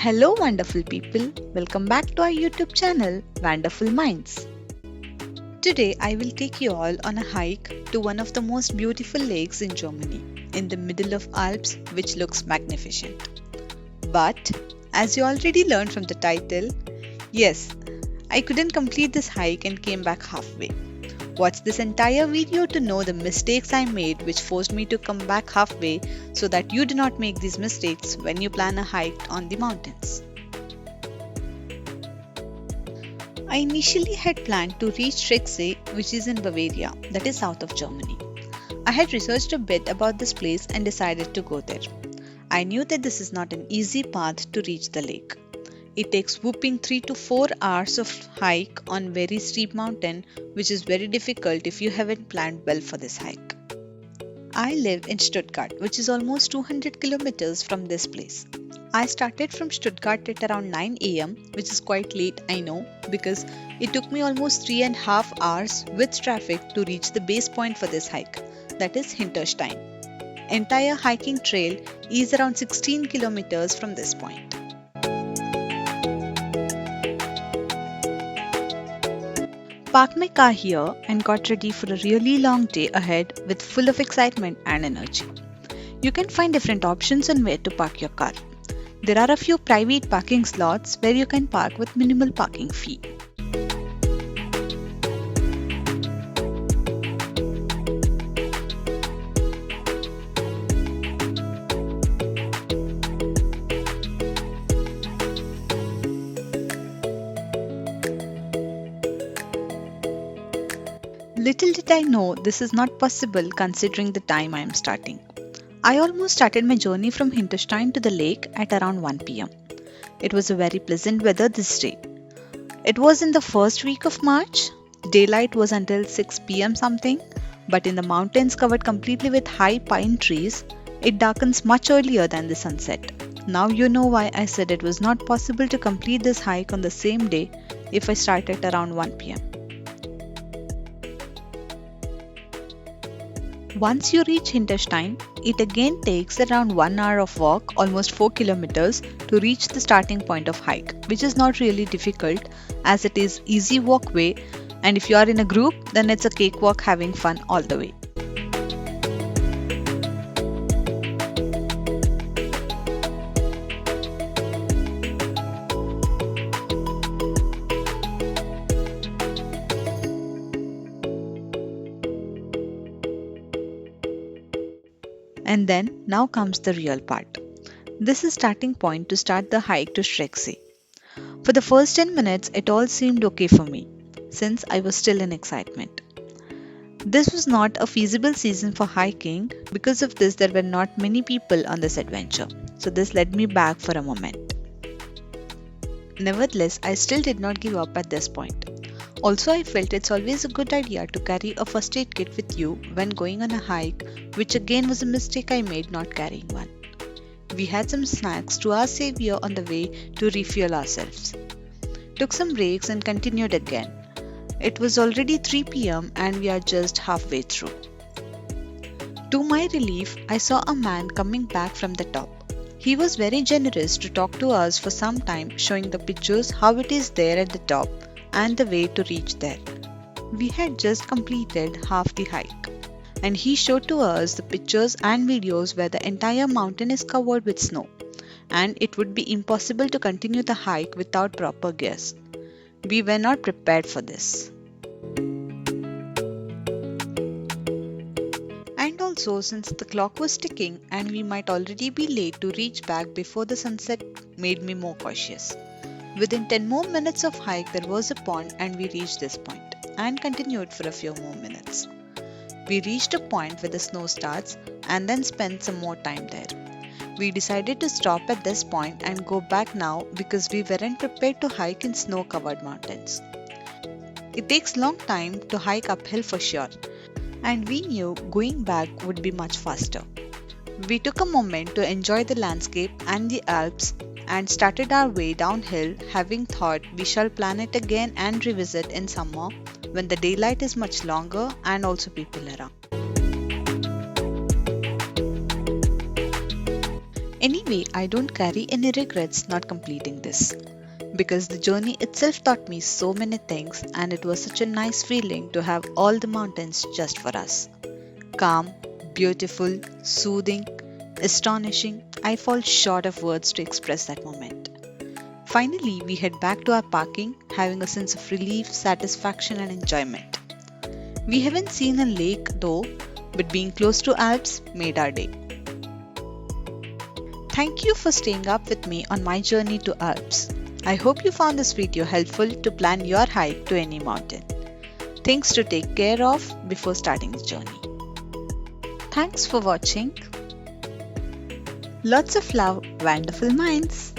Hello, wonderful people. Welcome back to our YouTube channel, Wonderful Minds. Today, I will take you all on a hike to one of the most beautiful lakes in Germany, in the middle of Alps, which looks magnificent. But, as you already learned from the title, yes, I couldn't complete this hike and came back halfway. Watch this entire video to know the mistakes I made which forced me to come back halfway so that you do not make these mistakes when you plan a hike on the mountains. I initially had planned to reach Schrecksee, which is in Bavaria, that is south of Germany. I had researched a bit about this place and decided to go there. I knew that this is not an easy path to reach the lake. It takes whooping 3 to 4 hours of hike on very steep mountain, which is very difficult if you haven't planned well for this hike. I live in Stuttgart, which is almost 200 kilometers from this place. I started from Stuttgart at around 9 am, which is quite late, I know, because it took me almost 3.5 hours with traffic to reach the base point for this hike, that is Hinterstein. Entire hiking trail is around 16 kilometers from this point. Parked my car here and got ready for a really long day ahead with full of excitement and energy. You can find different options on where to park your car. There are a few private parking slots where you can park with minimal parking fee. Little did I know this is not possible considering the time I am starting. I almost started my journey from Hinterstein to the lake at around 1 pm. It was a very pleasant weather this day. It was in the first week of March. Daylight was until 6 pm something, but in the mountains covered completely with high pine trees, it darkens much earlier than the sunset. Now you know why I said it was not possible to complete this hike on the same day if I started around 1 pm. Once you reach Hinterstein, it again takes around 1 hour of walk, almost 4 kilometers, to reach the starting point of hike, which is not really difficult as it is easy walkway, and if you are in a group, then it's a cakewalk having fun all the way. And then, now comes the real part. This is starting point to start the hike to Schrecksee. For the first 10 minutes, it all seemed okay for me, since I was still in excitement. This was not a feasible season for hiking. Because of this, there were not many people on this adventure, so this led me back for a moment. Nevertheless, I still did not give up at this point. Also, I felt it's always a good idea to carry a first aid kit with you when going on a hike, which again was a mistake I made not carrying one. We had some snacks to our savior on the way to refuel ourselves. Took some breaks and continued again. It was already 3 pm and we are just halfway through. To my relief, I saw a man coming back from the top. He was very generous to talk to us for some time, showing the pictures how it is there at the top and the way to reach there. We had just completed half the hike, and he showed to us the pictures and videos where the entire mountain is covered with snow, and it would be impossible to continue the hike without proper gears. We were not prepared for this. And also, since the clock was ticking and we might already be late to reach back before the sunset, made me more cautious. Within 10 more minutes of hike, there was a pond and we reached this point and continued for a few more minutes. We reached a point where the snow starts and then spent some more time there. We decided to stop at this point and go back now because we weren't prepared to hike in snow-covered mountains. It takes long time to hike uphill for sure, and we knew going back would be much faster. We took a moment to enjoy the landscape and the Alps and started our way downhill, having thought we shall plan it again and revisit in summer when the daylight is much longer and also people around. Anyway, I don't carry any regrets not completing this because the journey itself taught me so many things and it was such a nice feeling to have all the mountains just for us. Calm, beautiful, soothing, astonishing. I fall short of words to express that moment. Finally, we head back to our parking, having a sense of relief, satisfaction, and enjoyment. We haven't seen a lake though, but being close to Alps made our day. Thank you for staying up with me on my journey to Alps. I hope you found this video helpful to plan your hike to any mountain. Things to take care of before starting the journey. Thanks for watching. Lots of love, wonderful minds.